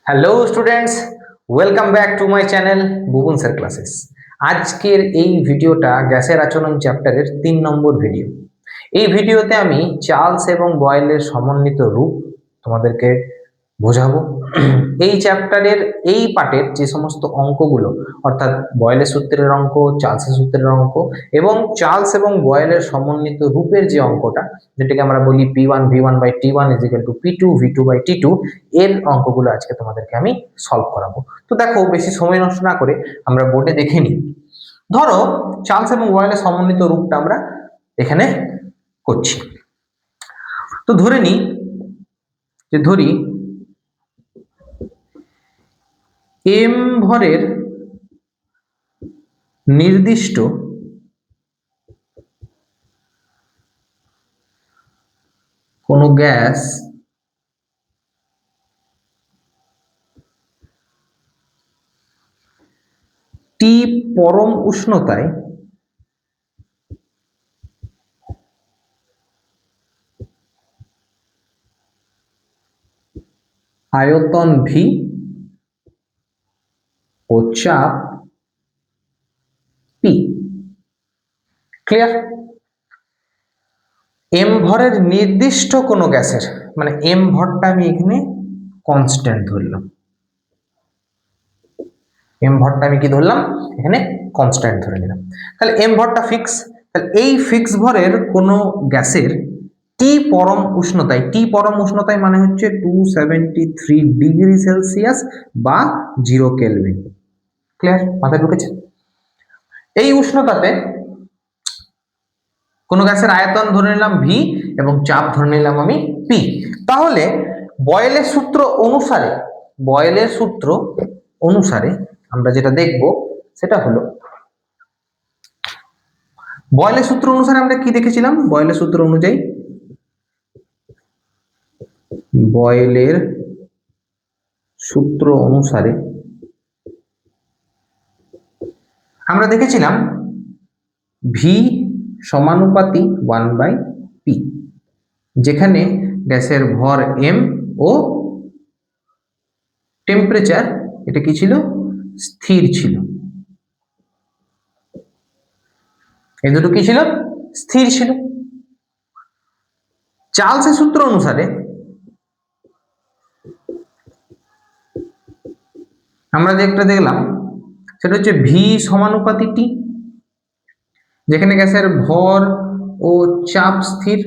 Hello students, welcome back to my channel Bubun sir classes. আজকের এই ভিডিওটা গ্যাসের আচরণ চ্যাপ্টারের 3 নম্বর ভিডিও। এই ভিডিওতে আমি চার্লস এবং বয়েলের সমন্বিত রূপ তোমাদেরকে বোঝাবো। এই চ্যাপ্টারের এই পার্টের যে সমস্ত অঙ্কগুলো, অর্থাৎ বয়েলের সূত্রের অঙ্ক, চার্লসের সূত্রের অঙ্ক এবং চার্লস এবং বয়েলের সমন্বিত রূপের যে অঙ্কটা, যেটাকে আমরা বলি P1V1/T1 = P2V2/T2, এর অঙ্কগুলো আজকে তোমাদেরকে আমি সলভ করাবো। তো দেখো, বেশি সময় নষ্ট না করে আমরা বোর্ডে দেখে নিই। ধরো, চার্লস এবং বয়েলের সমন্বিত রূপটা আমরা এখানে করছি। তো ধরে নিই যে m ভরের নির্দিষ্ট কোনো গ্যাস টি পরম উষ্ণতায় আয়তন V ও চাপ P। ক্লিয়ার? m ভরের নির্দিষ্ট কোনো গ্যাসের, মানে m ভরটা আমি এখানে কনস্ট্যান্ট ধরলাম। m ভরটা আমি কি ধরলাম? এখানে কনস্ট্যান্ট ধরে নিলাম। তাহলে m ভরটা ফিক্স। তাহলে এই ফিক্স ভরের কোনো গ্যাসের টি পরম উষ্ণতায় মানে হচ্ছে 273 ডিগ্রি সেলসিয়াস বা 0 কেলভিন। ক্লিয়ার? মাথায় ঢুকেছে? এই উষ্ণতাতে কোন গ্যাসের আয়তন ধরে নিলাম V এবং চাপ ধরে নিলাম আমি P। তাহলে বয়েলের সূত্র অনুসারে আমরা যেটা দেখব সেটা হলো, বয়েলের সূত্র অনুসারে আমরা কি দেখেছিলাম? বয়েলের সূত্র অনুসারে আমরা দেখেছিলাম V সমানুপাতি 1/P, যেখানে গ্যাসের ভর m ও টেম্পারেচার এটা কি ছিল? স্থির ছিল। এই দুটো কি ছিল? স্থির ছিল। চার্লসের সূত্র অনুসারে আমরা যেটা দেখলাম সেটা হচ্ছে V সমানুপাতি T, যেখানে গ্যাসের ভর ও চাপ স্থির।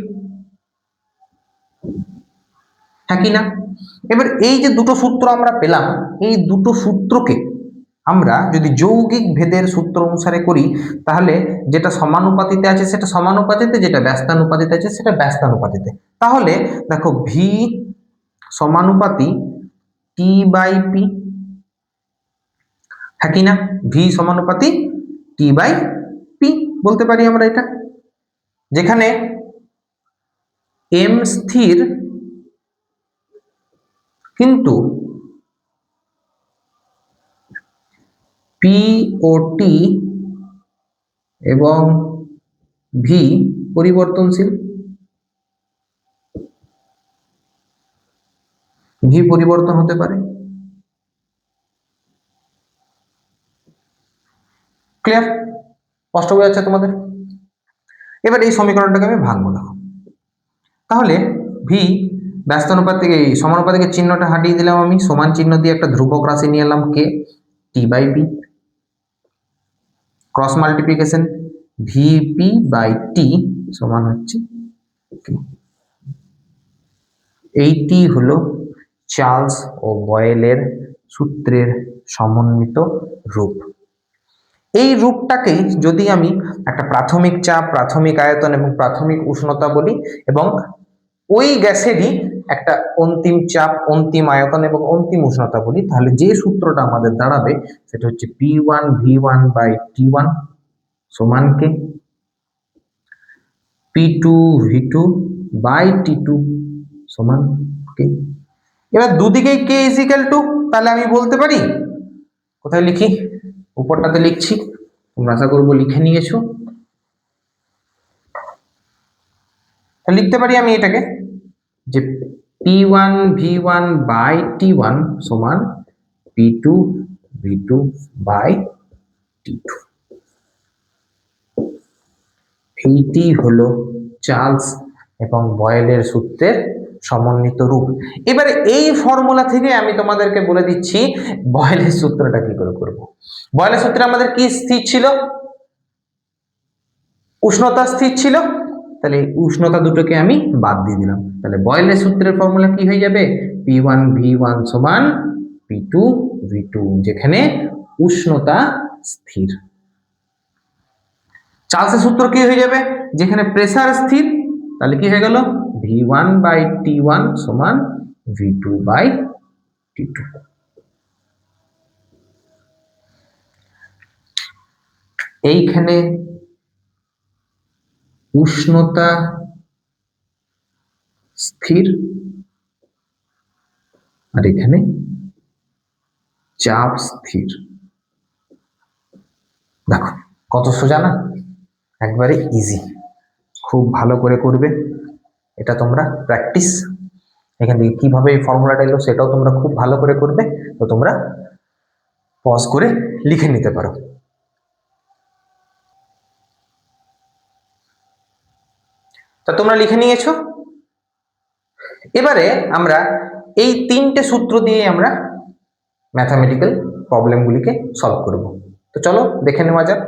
হ্যাঁ কি না? এবার এই যে দুটো সূত্র আমরা পেলাম, এই দুটো সূত্রকে আমরা যদি যৌগিক ভেদের সূত্র অনুসারে করি, তাহলে যেটা সমানুপাতিতে আছে সেটা সমানুপাতিতে, যেটা ব্যস্তানুপাতিতে আছে সেটা ব্যস্তানুপাতিতে। তাহলে দেখো, V সমানুপাতি T/P, হ্যাঁ কি না? V সমানুপাতি T/P বলতে পারি আমরা এটা, যেখানে m স্থির কিন্তু P ও T এবং V পরিবর্তনশীল। V পরিবর্তন হতে পারে। ক্লিয়ার? স্পষ্ট হয়ে যাচ্ছে তোমাদের? এবার এই সমীকরণটাকে আমি ভাঙবো। দেখো, তাহলে V ব্যস্তানুপাত থেকে সমানুপাতিকের চিহ্নটা হাটিয়ে দিলাম, আমি সমান চিহ্ন দিয়ে একটা ধ্রুবক রাশি নিয়ে এলাম K, T/P, cross multiplication Vp/T সমান হচ্ছে K। এইটি হলো চার্লস ও বয়েলের সূত্রের সমন্বিত রূপ। এই রূপটাকেই যদি আমি একটা প্রাথমিক চাপ, প্রাথমিক আয়তন এবং প্রাথমিক উষ্ণতা বলি, এবং ওই গ্যাসেরই একটা অন্তিম চাপ, অন্তিম আয়তন এবং অন্তিম উষ্ণতা বলি, তাহলে যে সূত্রটা আমাদের দাঁড়াবে সেটা হচ্ছে P1V1/T1 সমান K, P2V2/T2 সমান K। এবার দুদিকেই K = তাহলে আমি বলতে পারি, কোথায় লিখি? উপরটাতে লিখছি, তোমরা আশা করবো লিখে নিয়েছো। লিখতে পারি আমি এটাকে যে P1 V1 বাই T1 সমান P2 V2 বাই T2। এইটি হলো চার্লস এবং বয়েলের সূত্রের সমন্বিত রূপ। এবারে এই ফর্মুলা থেকে আমি তোমাদেরকে বলে দিচ্ছি বয়েলের সূত্রটা কি করে করব। বয়েলের সূত্রে আমাদের কি স্থির ছিল? উষ্ণতা স্থির ছিল, তাহলে এই উষ্ণতা দুটোকে আমি বাদ দিয়ে দিলাম। তাহলে বয়েলের সূত্রের ফর্মুলা কি হয়ে যাবে? P1 V1 সমান P2 V2, যেখানে উষ্ণতা স্থির। চার্লসের সূত্র কি হয়ে যাবে? যেখানে প্রেসার স্থির, তাহলে কি হয়ে গেল? V1 বাই T1 সমান V2 বাই T2। এইখানে উষ্ণতা স্থির আর এখানে চাপ স্থির। দেখো কত সোজা না, একবারে ইজি। খুব ভালো করে করবে এটা, তোমরা প্র্যাকটিস। এখান থেকে কিভাবে এই ফর্মুলাটা এলো সেটাও তোমরা খুব ভালো করে করবে। তো তোমরা পজ করে লিখে নিতে পারো। তা তোমরা লিখে নিয়েছো। এবারে আমরা এই তিনটে সূত্র দিয়ে আমরা ম্যাথামেটিক্যাল প্রবলেমগুলিকে সলভ করব। তো চলো দেখে নেওয়া যাক।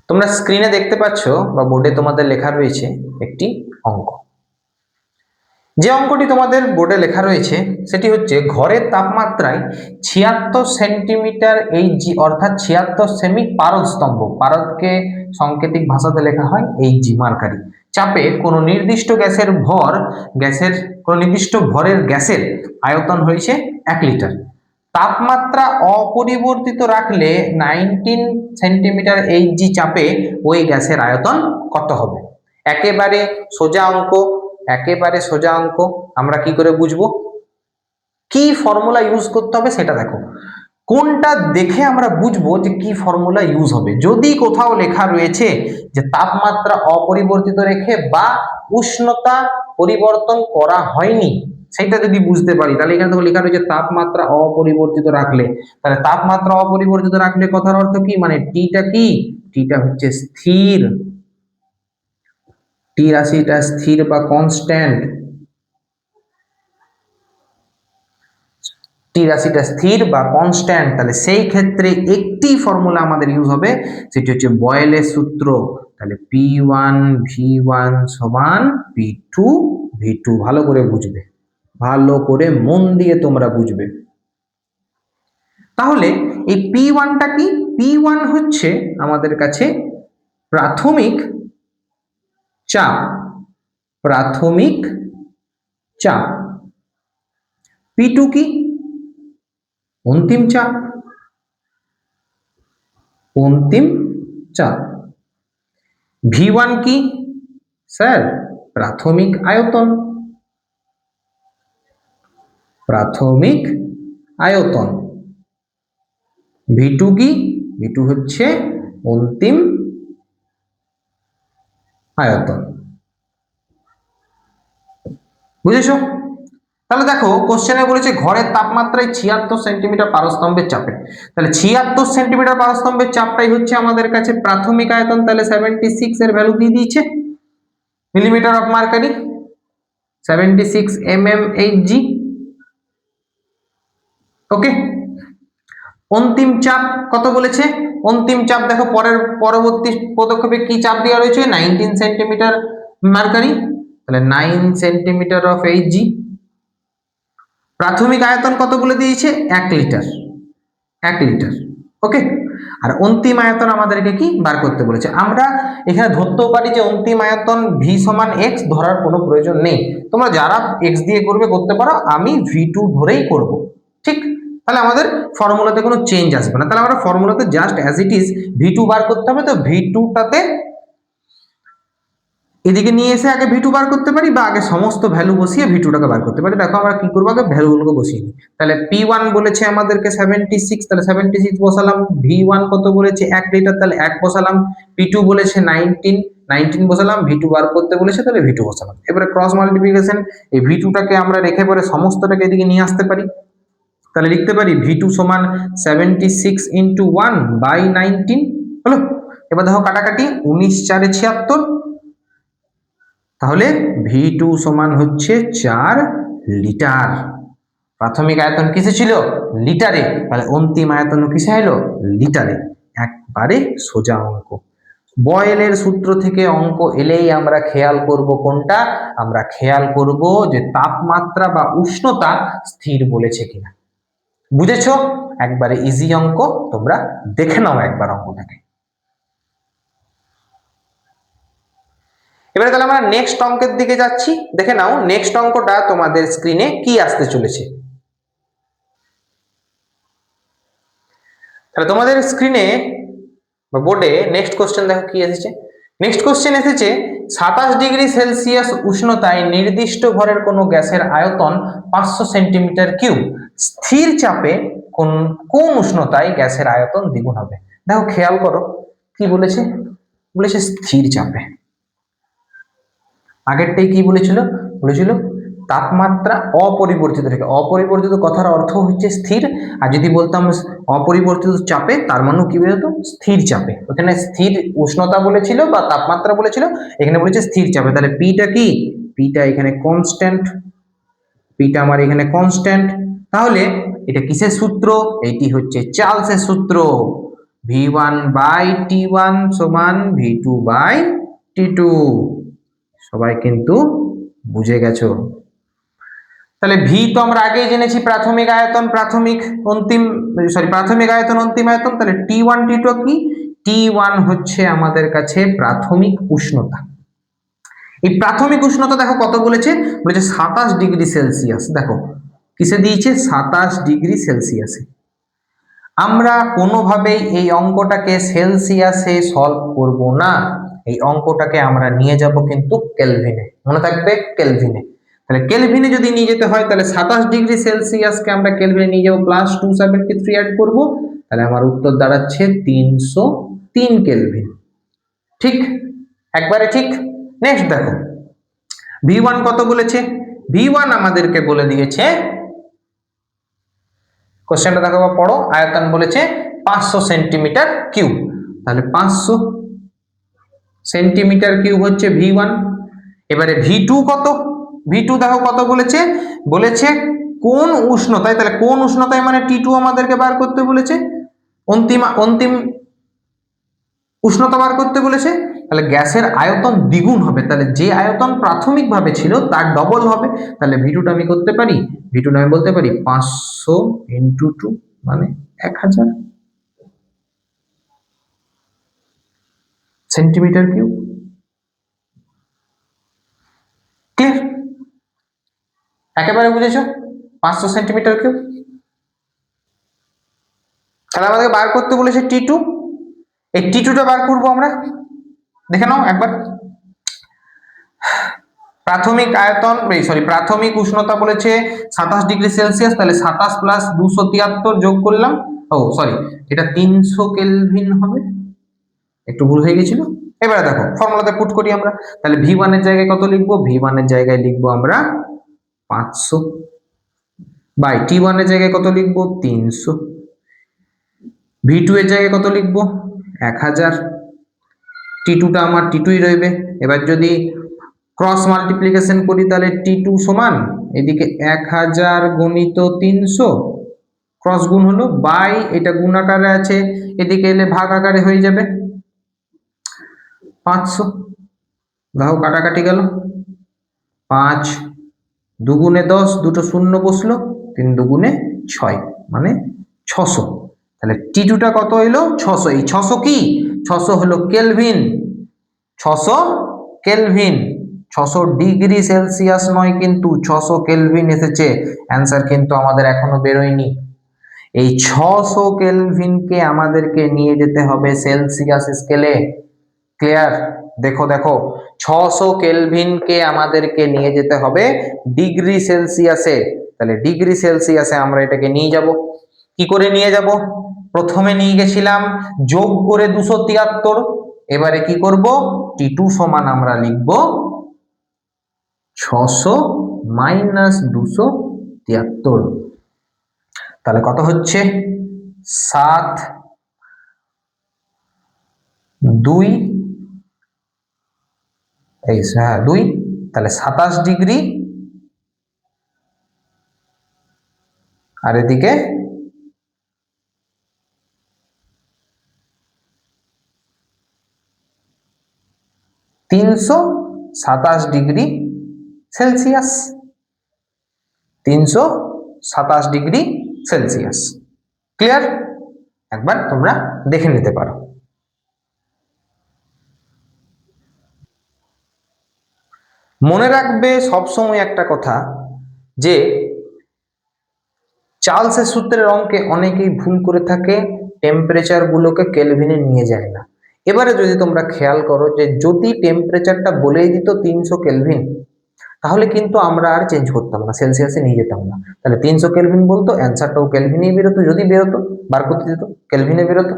তোমরা স্ক্রিনে দেখতে পাচ্ছ বা বোর্ডে তোমাদের লেখা রয়েছে একটি অঙ্ক। যে অঙ্কটি তোমাদের বোর্ডে লেখা রয়েছে সেটি হচ্ছে ঘরের তাপমাত্রায় 76 সেন্টিমিটার এইচজি অর্থাৎ 76 সেমি পারদ স্তম্ভ, পারদকে সাংকেতিক ভাষাতে লেখা হয় এইচজি মার্কারি, চাপে কোনো নির্দিষ্ট ভরের গ্যাসের আয়তন হয়েছে 1 লিটার। তাপমাত্রা অপরিবর্তিত রাখলে 19 সেন্টিমিটার এইচজি চাপে ওই গ্যাসের আয়তন কত হবে? একেবারে সোজা অঙ্ক। আমরা কি করে বুঝবো? কি ফর্মুলা ইউজ করতে হবে সেটা দেখো। কোনটা দেখে আমরা বুঝবো যে কি ফর্মুলা ইউজ হবে? যদি কোথাও লেখা রয়েছে যে তাপমাত্রা অপরিবর্তিত রেখে বা উষ্ণতা পরিবর্তন করা হয়নি, সেটা যদি বুঝতে পারি, তাহলে এখানে দেখো লেখা রয়েছে তাপমাত্রা অপরিবর্তিত রাখলে। তাহলে তাপমাত্রা অপরিবর্তিত রাখলে কথার অর্থ কি? মানে টিটা কি? টিটা হচ্ছে স্থির, টি রাশিটা স্থির বা কনস্ট্যান্ট। টি রাশিটা স্থির বা কনস্ট্যান্ট, তাহলে সেই ক্ষেত্রে একটি ফর্মুলা আমাদের ইউজ হবে, সেটি হচ্ছে বয়েলের সূত্র। তাহলে P1 V1 সমান P2 V2। ভালো করে বুঝবে, ভালো করে মন দিয়ে তোমরা বুঝবে। তাহলে এই P1টা কি? P1 হচ্ছে আমাদের কাছে প্রাথমিক চাপ, প্রাথমিক চাপ। P2 কি? অন্তিম চাপ, অন্তিম চাপ। V1 কি? স্যার প্রাথমিক আয়তন, প্রাথমিক আয়তন। V2 কি? V2 হচ্ছে অন্তিম আয়তন। বুঝেছো? তাহলে দেখো কোশ্চেনে বলেছে ঘরের তাপমাত্রায় 76 সেন্টিমিটার পারস্তম্ভের চাপে। তাহলে 76 সেন্টিমিটার পারস্তম্ভের চাপটাই হচ্ছে আমাদের কাছে প্রাথমিক আয়তন। তাহলে 76 এর ভ্যালু দিয়ে দিয়েছে মিলিমিটার অফ মার্কারি, 76 mmHg। ওকে। অন্তিম চাপ কত বলেছে? অন্তিম চাপ দেখো পরবর্তী পদক্ষেপে কি চাপ দেওয়া রয়েছে? 19 সেন্টিমিটার মার্কারি, তাহলে 9 সেন্টিমিটার অফ Hg। প্রাথমিক আয়তন কত বলে দিয়েছে? 1 লিটার, 1 লিটার। ওকে। আর অন্তিম আয়তন আমাদেরকে কি বার করতে বলেছে? আমরা এখানে ধরতেও পারি যে অন্তিম আয়তন V সমান x, ধরার কোনো প্রয়োজন নেই। তোমরা যারা x দিয়ে করতে পারো, আমি V2 ধরেই করব। ঠিক, তাহলে আমাদের ফর্মুলাতে কোনো চেঞ্জ আসবে না। তাহলে আমরা ফর্মুলাতে just as it is V2 বার করতে হবে। তো V2টাতে এদিকে নিয়ে এসে আগে ভি টু বার করতে পারি, বা আগে সমস্ত ভ্যালু বসিয়ে ভি টুটাকে বার করতে পারি। দেখো আমরা কি করবো, আগে ভ্যালুগুলোকে বসিয়ে নিই। তাহলে পি ওয়ান বলেছে আমাদেরকে 76, তাহলে 76 বসালাম। ভি ওয়ান কত বলেছে 1 লিটার, তাহলে 1 বসালাম। পি টু বলেছে 19 বসালাম। ভি টু বার করতে বলেছে, তাহলে ভি টু বসালাম। এবারে ক্রস মাল্টিপ্লিকেশন, এই ভি টুটাকে আমরা রেখে পরে সমস্তটাকে এদিকে নিয়ে আসতে পারি। তাহলে লিখতে পারি ভি টু সমান 76 ইন্টু 1/19 হলো। এবার দেখো কাটাকাটি, 19 4 76, তাহলে ভি টু সমান হচ্ছে 4 লিটার। প্রাথমিক আয়তন কিসে ছিল? লিটারে, তাহলে অন্তিম আয়তন কিসে এলো? লিটারে। একবারে সোজা অঙ্ক। বয়েলের সূত্র থেকে অঙ্ক এলেই আমরা খেয়াল করব কোনটা? আমরা খেয়াল করব যে তাপমাত্রা বা উষ্ণতা স্থির বলেছে কিনা। বুঝেছো? একবারে ইজি অঙ্ক, তোমরা দেখে নাও একবার অঙ্কটাকে। এবারে তাহলে আমরা নেক্সট অঙ্কের দিকে যাচ্ছি, দেখে নাও নেক্সট অঙ্কটা তোমাদের স্ক্রিনে কি আসতে চলেছে। তাহলে তোমাদের স্ক্রিনে বা বোর্ডে নেক্সট কোশ্চেন দেখো কি এসেছে। নেক্সট কোশ্চেন এসেছে 27°C উষ্ণতায় নির্দিষ্ট ভরের কোনো গ্যাসের আয়তন 500 সেন্টিমিটার কিউব, স্থির চাপে কোন উষ্ণতায় গ্যাসের আয়তন দ্বিগুণ হবে। দেখো খেয়াল করো কি বলেছে, বলেছে স্থির চাপে। আগেরটাই কি বলেছিল? বলেছিল তাপমাত্রা অপরিবর্তিত রেখে। অপরিবর্তিত কথার অর্থ হচ্ছে স্থির, আর যদি বলতাম অপরিবর্তিত চাপে তার মানে কি বলতো? স্থির চাপে। ওখানে স্থির উষ্ণতা বলেছিল বা তাপমাত্রা বলেছিল, এখানে বলেছে স্থির চাপে। তাহলে পিটা কি? পিটা এখানে কনস্ট্যান্ট, পিটা আমার এখানে কনস্ট্যান্ট। তাহলে এটা কিসের সূত্র? এটি হচ্ছে চার্লসের সূত্র। V1/T1 সমান V2/T2। সবাই কিন্তু বুঝে গেছো। তাহলে ভি তো আমরা আগেই জেনেছি, প্রাথমিক আয়তন প্রাথমিক অন্তিম, প্রাথমিক আয়তন অন্তিম আয়তন। তাহলে T1 T2 কি? T1 হচ্ছে আমাদের কাছে প্রাথমিক উষ্ণতা। এই প্রাথমিক উষ্ণতা দেখো কত বলেছে, বলেছে 27°C। দেখো কিসে দিয়েছে? 27°C। আমরা কোনোভাবেই এই অঙ্কটাকে সেলসিয়াসে সলভ করব না, এই অঙ্কটাকে আমরা নিয়ে যাব কিন্তু কেলভিনে। মনে থাকবে কেলভিনে। তাহলে কেলভিনে যদি নিয়ে যেতে হয়, তাহলে 27°C আমরা কেলভিনে নিয়ে যাবো, প্লাস 273 অ্যাড করব, তাহলে আমার উত্তর দাঁড়াচ্ছে 303 কেলভিন। ঠিক, একবারে ঠিক। নেক্সট দেখো V1 কত বলেছে? V1 আমাদেরকে বলে দিয়েছে, কোশ্চেনটা দেখো বা পড়ো। আয়তন বলেছে 500 সেন্টিমিটার কিউব, তাহলে 500 সেন্টিমিটার কিউব হচ্ছে V1। এবারে V2 কত? V2 দেখো কত বলেছে, বলেছে কোন উষ্ণতায়, তাহলে কোন উষ্ণতায় মানে T2 আমাদেরকে বার করতে বলেছে, অন্তিম উষ্ণতা বার করতে বলেছে। তাহলে গ্যাসের আয়তন দ্বিগুণ হবে, তাহলে যে আয়তন প্রাথমিকভাবে ছিল তার ডবল হবে। তাহলে V2টা আমি করতে পারি, V2টা আমি বলতে পারি 500 ইন্টু 2 মানে 1000 সেন্টিমিটার কিউব। ক্লিয়ার? একেবারে বুঝেছো? 500 সেন্টিমিটার কিউব। তাহলে আমাদের বার করতে বলেছে T2, এই T2টা বার করবো আমরা। দেখে নাও একবার। প্রাথমিক আয়তন প্রাথমিক উষ্ণতা বলেছে 27°C, তাহলে 27 প্লাস 273 যোগ করলাম, এটা 300 কেলভিন হবে, একটু ভুল হয়ে গেছিল। এবারে দেখো ফর্মুলাতে পুট করি আমরা। তাহলে V1 এর জায়গায় কত লিখবো? V1 এর জায়গায় লিখবো আমরা 500, বাই T1 এর জায়গায় কত লিখবো? 300, V2 এর জায়গায় কত লিখবো? 1000, T2টা আমার T2ই রইবে। এবার যদি ক্রস মাল্টিপ্লিকেশন করি, তাহলে T2 সমান এদিকে 1000 গুণিত 300, ক্রস গুণ হলো, বাই এটা গুণ আকারে আছে, এদিকে এলে ভাগ আকারে হয়ে যাবে 500। দেখো কাটাকাটি গেল, 5 দুগুণে 10, দুটো শূন্য বসলো, 3 দুগুণে 6 মানে 600। তাহলে T2টা কত হইলো? 600। এই 600 কি? 600 হলো কেলভিন। 600 কেলভিন, 600°C নয় কিন্তু 600 কেলভিন এসেছে। অ্যান্সার কিন্তু আমাদের এখনো বেরোয়নি। এই 600 কেলভিনকে আমাদেরকে নিয়ে যেতে হবে সেলসিয়াস স্কেলে। ক্লিয়ার? দেখো দেখো 600 কেলভিনকে আমাদেরকে নিয়ে যেতে হবে ডিগ্রি সেলসিয়াসে। তাহলে ডিগ্রি সেলসিয়াসে আমরা এটাকে নিয়ে যাব। কি করে নিয়ে যাব? প্রথমে নিয়ে গেছিলাম যোগ করে 273, এবারে কি করব, T2 সমান আমরা লিখব 600 মাইনাস 273। তাহলে কত হচ্ছে? 7 2 এই 2, তাহলে 27 ডিগ্রি, আর এদিকে 327 degree Celsius. 327 degree Celsius. Clear? একবার তোমরা দেখে নিতে পারো। মনে রাখবে সবসময় একটা কথা, যে চার্লসের সূত্রের অঙ্কে অনেকেই ভুল করে থাকে, টেম্পারেচার গুলোকে কেলভিনে নিয়ে যায় না। এবারে যদি তোমরা খেয়াল করো যে যদি টেম্পারেচারটা বলেই দিত 300 কেলভিন, তাহলে কিন্তু আমরা আর চেঞ্জ করতাম না, সেলসিয়াসে নিয়ে যেতাম না। তাহলে 300 কেলভিন বলতো, অ্যান্সারটাও কেলভিনেই বেরোতো, যদি বেরোতো, বার করতে দিত কেলভিনে বেরোতো,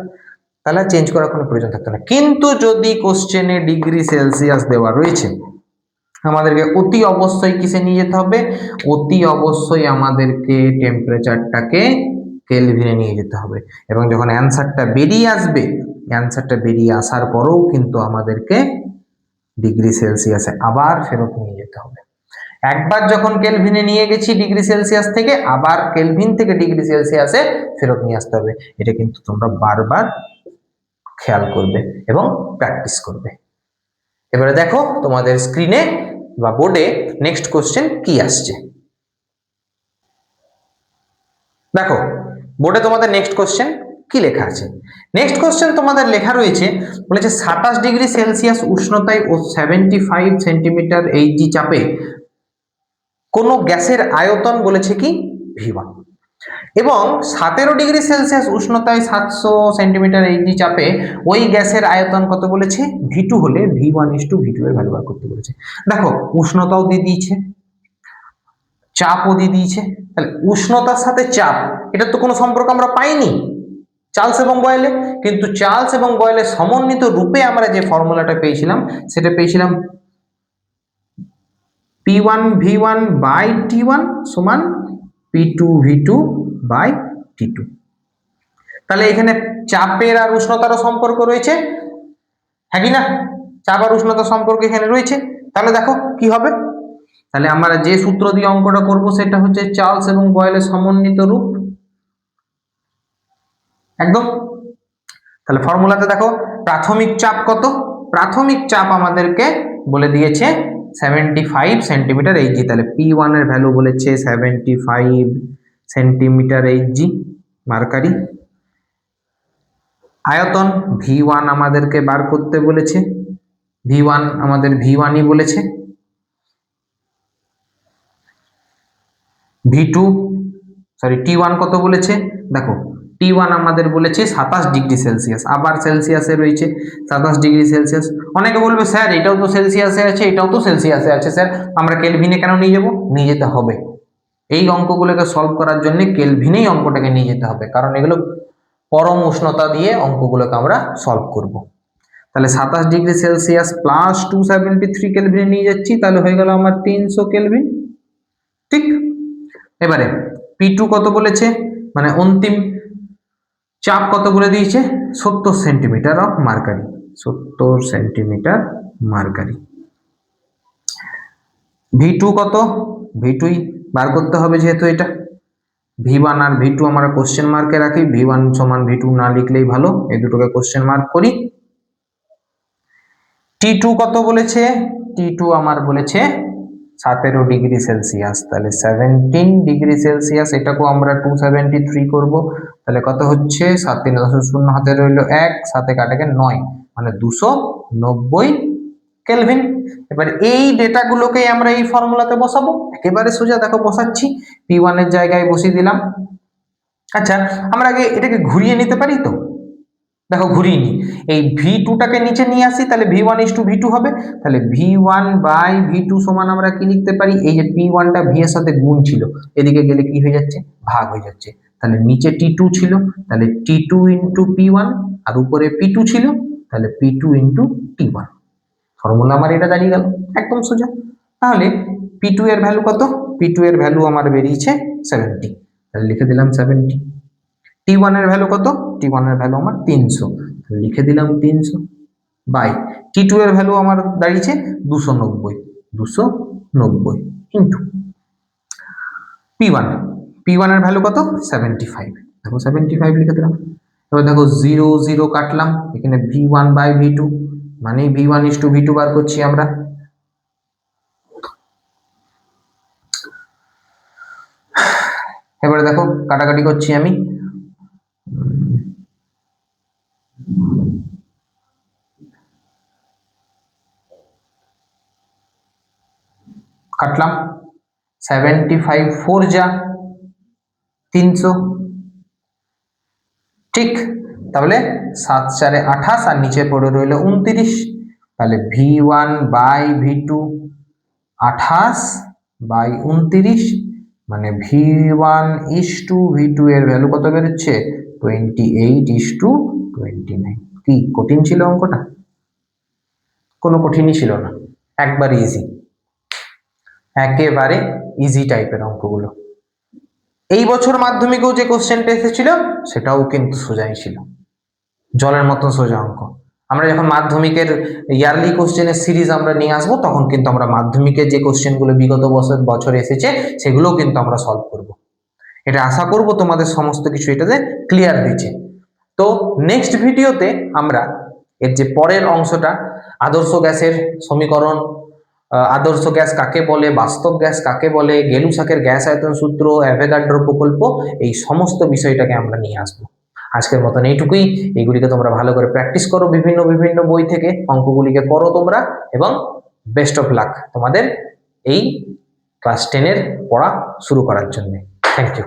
তাহলে চেঞ্জ করার কোনো প্রয়োজন থাকতো না। কিন্তু যদি কোশ্চেনে ডিগ্রি সেলসিয়াস দেওয়া রয়েছে, আমাদেরকে অতি অবশ্যই কিসে নিয়ে যেতে হবে? অতি অবশ্যই আমাদেরকে টেম্পারেচারটাকে কেলভিনে নিয়ে যেতে হবে। এবং যখন অ্যান্সারটা বেরিয়ে আসবে, অ্যান্সারটা বেরিয়ে আসার পরেও কিন্তু আমাদেরকে ডিগ্রি সেলসিয়াসে আবার ফেরত নিয়ে যেতে হবে। একবার যখন কেলভিনে নিয়ে গেছি ডিগ্রি সেলসিয়াস থেকে, আবার কেলভিন থেকে ডিগ্রি সেলসিয়াসে ফেরত নিয়ে আসতে হবে। এটা কিন্তু তোমরা বারবার খেয়াল করবে এবং প্র্যাকটিস করবে। এবারে দেখো তোমাদের স্ক্রিনে বা বোর্ডে নেক্সট কোশ্চেন কি আসছে। দেখো বোর্ডে তোমাদের নেক্সট কোশ্চেন কি লেখা আছে। নেক্সট কোশ্চেন তোমাদের লেখা রয়েছে, বলেছে 27 ডিগ্রি সেলসিয়াস উষ্ণতায় ও 75 সেন্টিমিটার এইচজি চাপে কোন গ্যাসের আয়তন বলেছে কি V1, এবং 17 ডিগ্রি সেলসিয়াস উষ্ণতায় 700 সেন্টিমিটার এইচজি চাপে ওই গ্যাসের আয়তন কত বলেছে V2 হলে V1:V2 এর ভ্যালু বার করতে বলেছে। দেখো উষ্ণতাও দিয়ে দিয়েছে, চাপও দিয়ে দিয়েছে। তাহলে উষ্ণতার সাথে চাপ, এটা তো কোনো সম্পর্ক আমরা পাইনি চার্লস এবং বয়েলে, কিন্তু চার্লস এবং বয়েলের সমন্বিত রূপে আমরা যে ফর্মুলাটা পেয়েছিলাম, সেটা পেয়েছিলাম P1V1/T1 সমান P2V2/T2। তাহলে এখানে চাপের আর উষ্ণতারও সম্পর্ক রয়েছে, হ্যাঁ কি না? চাপ আর উষ্ণতার সম্পর্ক এখানে রয়েছে। তাহলে দেখো কি হবে, তাহলে আমরা যে সূত্র দিয়ে অঙ্কটা করব সেটা হচ্ছে চার্লস এবং বয়েলের সমন্বিত রূপ, একদম। তাহলে ফর্মুলাতে দেখো প্রাথমিক চাপ কত, প্রাথমিক চাপ আমাদেরকে বলে দিয়েছে 75 সেন্টিমিটার এইচজি। তাহলে P1 এর ভ্যালু বলেছে 75 সেন্টিমিটার এইচজি মার্কারি। আয়তন V1 আমাদেরকে বার করতে বলেছে, V1 আমাদের V1ই বলেছে। T1 কত বলেছে? দেখো T1 আমাদের বলেছে 27 ডিগ্রি সেলসিয়াস, আবার সেলসিয়াসে রয়েছে 27 ডিগ্রি সেলসিয়াস। অনেকে বলবে স্যার এটাও তো সেলসিয়াসে আছে, এটাও তো সেলসিয়াসে আছে, স্যার আমরা কেলভিনে কেন নিয়ে যাব? নিয়ে যেতে হবে, এই অঙ্কগুলোকে সলভ করার জন্য কেলভিনেই অঙ্কটাকে নিয়ে যেতে হবে, কারণ এগুলো পরম উষ্ণতা দিয়ে অঙ্কগুলোকে আমরা সলভ করব। তাহলে 27 ডিগ্রি সেলসিয়াস প্লাস 273 কেলভিনে নিয়ে যাচ্ছি, তাহলে হয়ে গেল আমার 300 কেলভিন, ঠিক। এবারে P2 কত বলেছে, মানে অন্তিম চাপ কত বলে দিয়েছে? 70 centimetre of mercury, 70 centimetre mercury. V2 কত? V2 বার করতে হবে, যেহেতু এটা V1 আর V2 আমরা কোশ্চেন মার্কে রাখি, V1 সমান V2 না লিখলেই ভালো, এই দুটোকে কোশ্চেন মার্ক করি। T2 কত বলেছে? T2 আমার বলেছে 17 ডিগ্রি সেলসিয়াস, তাহলে 17 ডিগ্রি সেলসিয়াস, এটাকেও আমরা 273 করব। তাহলে কত হচ্ছে? 7 3 10 শূন্য হাতে রইল 1, সাথে কাটাকে 9, মানে 290 কেলভিন। এবার এই ডেটাগুলোকে আমরা এই ফর্মুলাতে বসাবো, একেবারে সোজা। দেখো বসাচ্ছি, P1 এর জায়গায় বসিয়ে দিলাম। আচ্ছা আমরা আগে এটাকে ঘুরিয়ে নিতে পারি তো, দেখো ঘুরিয়ে নি, এই V2টাকে নিচে নিয়ে আসি, তাহলে V1:V2 হবে। তাহলে V1/V2 সমান আমরা কি লিখতে পারি, এই যে P1টা V এর সাথে গুণ ছিল, এদিকে গেলে কি হয়ে যাচ্ছে, ভাগ হয়ে যাচ্ছে। তাহলে নিচে T2 ছিল, তাহলে T2 ইন্টু P1, আর উপরে P2 ছিল, তাহলে P2 ইন্টু T1। ফর্মুলা আমার এটা দাঁড়িয়ে গেল, একদম সোজা। তাহলে P2 এর ভ্যালু কত, P2 এর ভ্যালু আমার বেরিয়েছে 70, তাহলে লিখে দিলাম 70। T1 এর ভ্যালু কত, T1 এর ভ্যালু আমার 300, তাহলে লিখে দিলাম 300 বাই T2 এর ভ্যালু আমার দাঁড়িয়েছে 290, 290 ইন্টু P1, P1 এর ভ্যালু কত 75, দেখো 75 লিখে দিলাম। এবার দেখো 0 0 কাটলাম, এখানে V1/V2 মানে V1:V2 বার করছি আমরা। এবারে দেখো কাটাকাটি করছি আমি, কাটলাম 75 4 যা 300, ঠিক। তাহলে 7 4 28 আর নিচে পড়ে রইল 29, তাহলে V1/V2 28/29 মানে V1:V2 এর ভ্যালু কত বেরোচ্ছে, 28:29। কি কঠিন ছিল অঙ্কটা? কোনো কঠিনই ছিল না, একবারে ইজি, একেবারে ইজি টাইপের অঙ্কগুলো। এই বছর মাধ্যমিকেও যে কোশ্চেনটা এসেছিল সেটাও কিন্তু সোজাই ছিল, জলের মতন সোজা অঙ্ক। আমরা যখন মাধ্যমিকের ইয়ারলি কোশ্চেনের সিরিজ আমরা নিয়ে আসবো, তখন কিন্তু আমরা মাধ্যমিকের যে কোশ্চেনগুলো বিগত বছর এসেছে সেগুলোও কিন্তু আমরা সলভ করব। এটা আশা করব তোমাদের সমস্ত কিছু এটাতে ক্লিয়ার হয়েছে। তো নেক্সট ভিডিওতে আমরা এর যে পরের অংশটা, আদর্শ গ্যাসের সমীকরণ, আদর্শ গ্যাস কাকে বলে, বাস্তব গ্যাস কাকে বলে, গেলুসাকের গ্যাস আয়তন সূত্র, অ্যাভোগাড্রো প্রকল্প, এই সমস্ত বিষয়টাকে আমরা নিয়ে আসবো। আজকের মতন এইটুকুই। এইগুলিকে তোমরা ভালো করে প্র্যাকটিস করো, বিভিন্ন বিভিন্ন বই থেকে অঙ্কগুলিকে করো তোমরা, এবং বেস্ট অফ লাক তোমাদের এই ক্লাস 10 এর পড়া শুরু করার জন্য। Thank you.